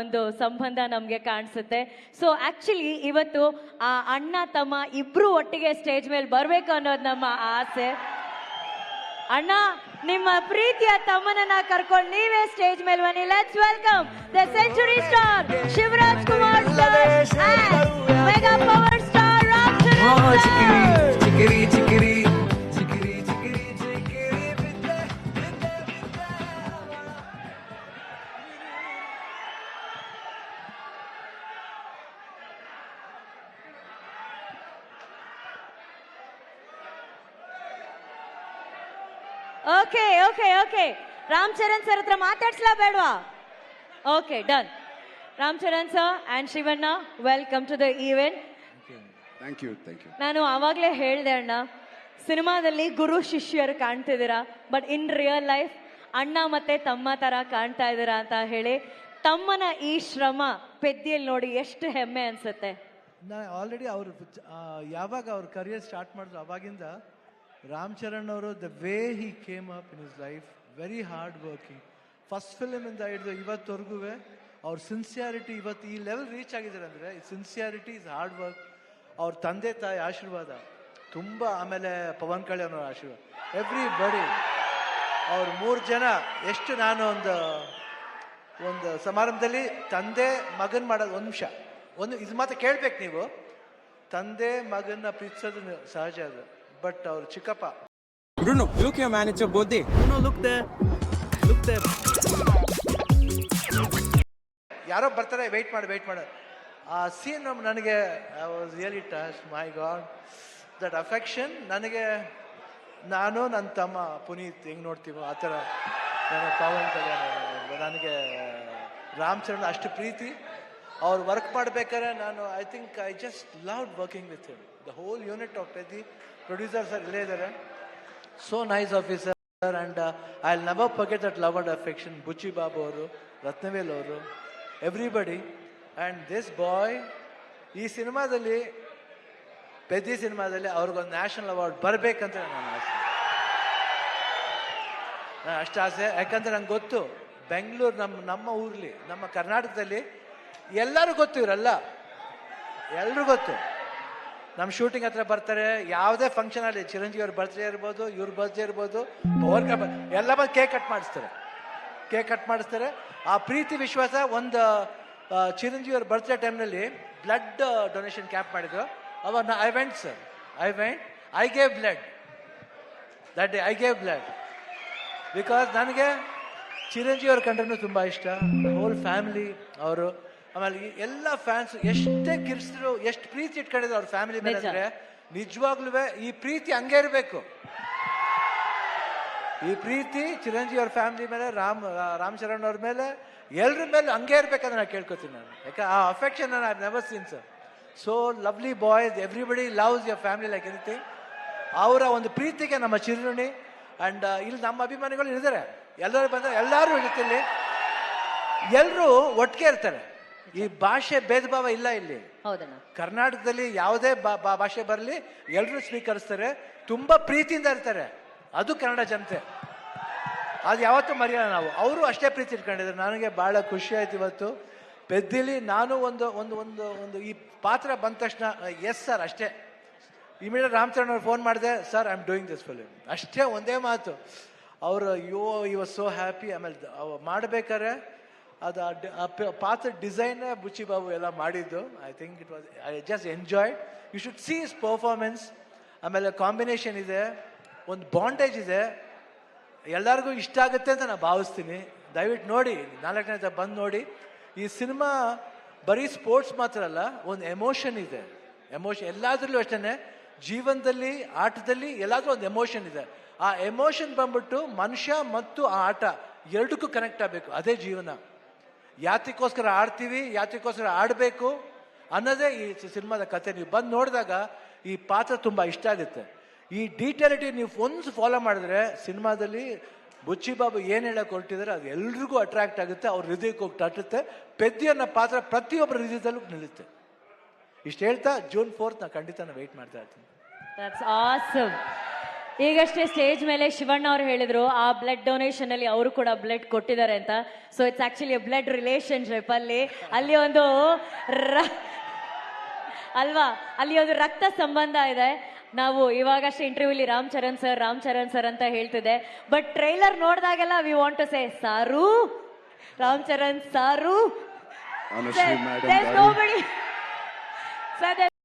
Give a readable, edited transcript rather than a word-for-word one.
ಒಂದು ಸಂಬಂಧ ನಮ್ಗೆ ಕಾಣಿಸುತ್ತೆ. ಸೊ ಆಕ್ಚುಲಿ ಇವತ್ತು ಆ ಅಣ್ಣ ತಮ್ಮ ಇಬ್ರು ಒಟ್ಟಿಗೆ ಸ್ಟೇಜ್ ಮೇಲೆ ಬರ್ಬೇಕು ಅನ್ನೋದು ನಮ್ಮ ಆಸೆ. ಅಣ್ಣ, ನಿಮ್ಮ ಪ್ರೀತಿಯ ತಮ್ಮನನ್ನ ಕರ್ಕೊಂಡು ನೀವೇ ಸ್ಟೇಜ್ ಮೇಲೆ ಬನ್ನಿ. Let's welcome the century star Shivaraj Kumar sir and mega power star Ram Charan sir. Chikiri Chikiri okay okay okay Ram Charan sir ಹತ್ರ ಮಾತಾಡ್ಸ್ಲಾ ಬೇಡವಾ? Okay, done. Ram Charan sir and Shivanna, welcome to the event. Thank you. ನಾನು ಆವಾಗಲೇ ಹೇಳಿದೆ ಅಣ್ಣ, ಸಿನಿಮಾದಲ್ಲಿ ಗುರು ಶಿಷ್ಯರು ಕಾಣ್ತಿದ್ದೀರಾ, ಬಟ್ ಇನ್ ರಿಯಲ್ ಲೈಫ್ ಅಣ್ಣ ಮತ್ತೆ ತಮ್ಮ ತರ ಕಾಣ್ತಾ ಇದ್ದೀರಾ ಅಂತ ಹೇಳಿ ತಮ್ಮನ ಈ ಶ್ರಮ ಪೆದ್ದಿಯಲ್ಲಿ ನೋಡಿ ಎಷ್ಟು ಹೆಮ್ಮೆ ಅನ್ಸುತ್ತೆ. ನಾ ಆಲ್ರೆಡಿ ಅವರು ಯಾವಾಗ ಅವ್ರ ಕರಿಯರ್ ಸ್ಟಾರ್ಟ್ ಮಾಡಿದ್ರು ಅವಾಗಿಂದ ರಾಮ್ ಚರಣ್ ಅವರು the way he came up in his life, very hard working. First ಫಿಲ್ಮಿಂದ ಹಿಡಿದು ಇವತ್ತವರೆಗೂ ಅವ್ರ ಸಿನ್ಸಿಯಾರಿಟಿ ಇವತ್ತು ಈ ಲೆವೆಲ್ ರೀಚ್ ಆಗಿದ್ದಾರೆ ಅಂದರೆ ಸಿನ್ಸಿಯಾರಿಟಿ ಇಸ್ ಹಾರ್ಡ್ ವರ್ಕ್. ಅವ್ರ ತಂದೆ ತಾಯಿ ಆಶೀರ್ವಾದ ತುಂಬ, ಆಮೇಲೆ ಪವನ್ ಕಲ್ಯಾಣ್ ಅವ್ರ ಆಶೀರ್ವಾದ, ಎವ್ರಿ ಬಡಿ. ಅವ್ರು 3 ಜನ ಎಷ್ಟು ನಾನು ಒಂದು ಸಮಾರಂಭದಲ್ಲಿ ತಂದೆ ಮಗನ್ ಮಾಡೋದು, ಒಂದು ನಿಮಿಷ ಇದು ಮಾತ್ರ ಕೇಳ್ಬೇಕು ನೀವು. ತಂದೆ ಮಗನ್ನ ಪ್ರೀತಿಸೋದು ಸಹಜ ಅದು, ಬಟ್ ಅವ್ರ ಚಿಕ್ಕಪ್ಪ Bruno, look your manager both day. Bruno, look there. ಯಾರೋ ಬರ್ತಾರೆ, ವೆಯ್ಟ್ ಮಾಡಿ. ಆ ಸೀನ್ ನನಗೆ I was really touch. My god, that affection ನನಗೆ, ನಾನು ನನ್ನ ತಮ್ಮ ಪುನೀತ್ ಹೆಂಗೆ ನೋಡ್ತೀವೋ ಆ ಥರ ನನ್ನ ಪವನ್ ಕಲ್ಯಾಣ್ ನನಗೆ ರಾಮ್ ಚರಣ್ ಅಷ್ಟು ಪ್ರೀತಿ. ಅವ್ರು ವರ್ಕ್ ಮಾಡ್ಬೇಕಾದ್ರೆ ನಾನು I just loved working with him. The whole unit of Peddi producers ಇಲ್ಲೇ ಇದ್ದಾರೆ. So nice officer and I will never forget that love and affection. Buchi Babu ಅವರು, ರತ್ನವೇಲ್ ಅವರು, ಎವ್ರಿಬಡಿ. ಆ್ಯಂಡ್ ದಿಸ್ ಬಾಯ್ ಈ ಸಿನಿಮಾದಲ್ಲಿ, ಪೆದ್ದಿ ಸಿನಿಮಾದಲ್ಲಿ ಅವ್ರಿಗೊಂದು ನ್ಯಾಷನಲ್ ಅವಾರ್ಡ್ ಬರಬೇಕಂತ ನನ್ನ ಆಸೆ. ಅಷ್ಟು ಆಸೆ, ಯಾಕಂದರೆ ನಂಗೆ ಗೊತ್ತು ಬೆಂಗಳೂರು ನಮ್ಮ ಊರಲ್ಲಿ, ನಮ್ಮ ಕರ್ನಾಟಕದಲ್ಲಿ ಎಲ್ಲರೂ ಗೊತ್ತು, ಇವರೆಲ್ಲ ಎಲ್ಲರೂ ಗೊತ್ತು. ನಮ್ಮ ಶೂಟಿಂಗ್ ಹತ್ರ ಬರ್ತಾರೆ, ಯಾವುದೇ ಫಂಕ್ಷನ್ ಅಲ್ಲಿ, ಚಿರಂಜೀವಿ ಅವ್ರ ಬರ್ತ್ಡೇ ಇರ್ಬೋದು, ಇವ್ರ ಬರ್ತ್ಡೇ ಇರ್ಬೋದು, ಎಲ್ಲ ಬಂದು ಕೇಕ್ ಕಟ್ ಮಾಡಿಸ್ತಾರೆ. ಆ ಪ್ರೀತಿ ವಿಶ್ವಾಸ. ಒಂದು ಚಿರಂಜೀವಿ ಅವ್ರ ಬರ್ತ್ಡೇ ಟೈಮ್ನಲ್ಲಿ ಬ್ಲಡ್ ಡೊನೇಷನ್ ಕ್ಯಾಂಪ್ ಮಾಡಿದ್ರು. ಅವಾಗ I went sir, I gave blood that day. I gave blood because ನನಗೆ ಚಿರಂಜೀವಿ ಅವ್ರ ಕಂಡ್ರೂ ತುಂಬ ಇಷ್ಟ. ಹೋಲ್ ಫ್ಯಾಮಿಲಿ ಅವರು, ಆಮೇಲೆ ಎಲ್ಲ ಫ್ಯಾನ್ಸ್ ಎಷ್ಟೇ ಕಿರ್ಸಿದ್ರು, ಎಷ್ಟು ಪ್ರೀತಿ ಇಟ್ಕೊಂಡಿದ್ರು ಅವ್ರ ಫ್ಯಾಮಿಲಿ ಮೇಲೆ ಅಂದ್ರೆ ನಿಜವಾಗ್ಲೂ ಈ ಪ್ರೀತಿ ಹಂಗೆ ಇರಬೇಕು. ಈ ಪ್ರೀತಿ ಚಿರಂಜೀವಿ ಅವ್ರ ಫ್ಯಾಮಿಲಿ ಮೇಲೆ, ರಾಮ್ ಚರಣ್ ಅವ್ರ ಮೇಲೆ, ಎಲ್ರ ಮೇಲೆ ಹಂಗೆ ಇರ್ಬೇಕಂತ ನಾನು ಕೇಳ್ಕೊತೀನಿ ನಾನು. ಯಾಕೆ ಆ affection I have never seen sir. So lovely boys, everybody loves your family like anything. ಅವರ ಒಂದು ಪ್ರೀತಿಗೆ ನಮ್ಮ ಚಿರುಣಿ. ಅಂಡ್ ಇಲ್ಲಿ ನಮ್ಮ ಅಭಿಮಾನಿಗಳು ಇದ್ದಾರೆ, ಎಲ್ಲರೂ ಬಂದರೆ ಎಲ್ಲರೂ ಇರುತ್ತೆ. ಎಲ್ಲರೂ ಒಟ್ಟಿಗೆ ಇರ್ತಾರೆ. ಈ ಭಾಷೆ ಭೇದ ಭಾವ ಇಲ್ಲ ಇಲ್ಲಿ. ಕರ್ನಾಟಕದಲ್ಲಿ ಯಾವುದೇ ಭಾಷೆ ಬರಲಿ ಎಲ್ಲರೂ ಸ್ವೀಕರಿಸ್ತಾರೆ, ತುಂಬಾ ಪ್ರೀತಿಯಿಂದ ಇರ್ತಾರೆ. ಅದು ಕನ್ನಡ ಜನತೆ, ಅದು ಯಾವತ್ತೂ ಮರೆಯೋಣ ನಾವು. ಅವರು ಅಷ್ಟೇ ಪ್ರೀತಿ ಇಟ್ಕೊಂಡಿದ್ದಾರೆ. ನನಗೆ ಬಹಳ ಖುಷಿ ಆಯ್ತು ಇವತ್ತು ಪೆದ್ದಿಲಿ. ನಾನು ಒಂದು ಈ ಪಾತ್ರ ಬಂದ ತಕ್ಷಣ ಎಸ್ ಸರ್ ಅಷ್ಟೇ. ಇಮಿಡಿಯೇಟ್ ರಾಮ್ ಚರಣ್ ಅವ್ರು ಫೋನ್ ಮಾಡಿದೆ, sir I am doing this film, ಅಷ್ಟೇ ಒಂದೇ ಮಾತು. ಅವರು ಈ ವಾಸ್ ಸೋ ಹ್ಯಾಪಿ. ಆಮೇಲೆ ಮಾಡ್ಬೇಕಾದ್ರೆ ಅದು ಪಾತ್ರ ಡಿಸೈನ್ ಬುಚ್ಚಿ ಬಾಬು ಎಲ್ಲ ಮಾಡಿದ್ದು. I think it was, I just enjoyed. You should see his performance. ಆಮೇಲೆ ಕಾಂಬಿನೇಷನ್ ಇದೆ, ಒಂದು ಬಾಂಡೇಜ್ ಇದೆ, ಎಲ್ಲರಿಗೂ ಇಷ್ಟ ಆಗುತ್ತೆ ಅಂತ ನಾನು ಭಾವಿಸ್ತೀನಿ. ದಯವಿಟ್ಟು ನೋಡಿ, 4ನೇ ಬಂದು ನೋಡಿ. ಈ ಸಿನಿಮಾ ಬರೀ ಸ್ಪೋರ್ಟ್ಸ್ ಮಾತ್ರ ಅಲ್ಲ, ಒಂದು ಎಮೋಷನ್ ಇದೆ. ಎಮೋಷನ್ ಎಲ್ಲಾದ್ರಲ್ಲೂ ಅಷ್ಟೇ, ಜೀವನದಲ್ಲಿ, ಆಟದಲ್ಲಿ ಎಲ್ಲಾದ್ರೂ ಒಂದು ಎಮೋಷನ್ ಇದೆ. ಆ ಎಮೋಷನ್ ಬಂದ್ಬಿಟ್ಟು ಮನುಷ್ಯ ಮತ್ತು ಆ ಆಟ ಎರಡಕ್ಕೂ ಕನೆಕ್ಟ್ ಆಗಬೇಕು. ಅದೇ ಜೀವನ. ಯಾತಕ್ಕೋಸ್ಕರ ಆಡ್ತೀವಿ, ಯಾತಕ್ಕೋಸ್ಕರ ಆಡಬೇಕು ಅನ್ನೋದೇ ಈ ಸಿನಿಮಾದ ಕತೆ. ನೀವು ಬಂದು ನೋಡಿದಾಗ ಈ ಪಾತ್ರ ತುಂಬ ಇಷ್ಟ ಆಗುತ್ತೆ. ಈ ಡೀಟೇಲಿಟಿ ನೀವು ಒಂದು ಫಾಲೋ ಮಾಡಿದ್ರೆ ಸಿನಿಮಾದಲ್ಲಿ ಬುಚ್ಚಿ ಬಾಬು ಏನು ಹೇಳಕ್ಕೆ ಹೊರಟಿದ್ದಾರೆ ಅದು ಎಲ್ರಿಗೂ ಅಟ್ರಾಕ್ಟ್ ಆಗುತ್ತೆ, ಅವ್ರ ಹೃದಯಕ್ಕೆ ಹೋಗಿ ತಟ್ಟುತ್ತೆ. ಪೆದ್ದಿ ಅನ್ನೋ ಪಾತ್ರ ಪ್ರತಿಯೊಬ್ಬರ ಹೃದಯದಲ್ಲೂ ನಿಲ್ಲುತ್ತೆ. ಇಷ್ಟು ಹೇಳ್ತಾ June 4th ನಾನು ಖಂಡಿತ ವೆಯ್ಟ್ ಮಾಡ್ತಾ ಇರ್ತೀನಿ. That's awesome. ಈಗಷ್ಟೇ ಸ್ಟೇಜ್ ಮೇಲೆ ಶಿವಣ್ಣ ಅವ್ರು ಹೇಳಿದ್ರು ಆ ಬ್ಲಡ್ ಡೊನೇಷನ್ ಅಲ್ಲಿ ಅವರು ಕೂಡ ಬ್ಲಡ್ ಕೊಟ್ಟಿದ್ದಾರೆ ಅಂತ. So it's actually blood relationship ಅಲ್ಲಿ ಒಂದು ಅಲ್ವಾ, ಅಲ್ಲಿ ಒಂದು ರಕ್ತ ಸಂಬಂಧ ಇದೆ. ನಾವು ಇವಾಗಷ್ಟೇ ಇಂಟರ್ವ್ಯೂಲಿ ರಾಮ್ ಚರಣ್ ಸರ್ ಅಂತ ಹೇಳ್ತಿದೆ. ಬಟ್ ಟ್ರೈಲರ್ ನೋಡಿದಾಗೆಲ್ಲ we want to say sir, Ram Charan ಸಾರು. ಅನುಶ್ರೀ madam There's ಗಾಡಿ. nobody. So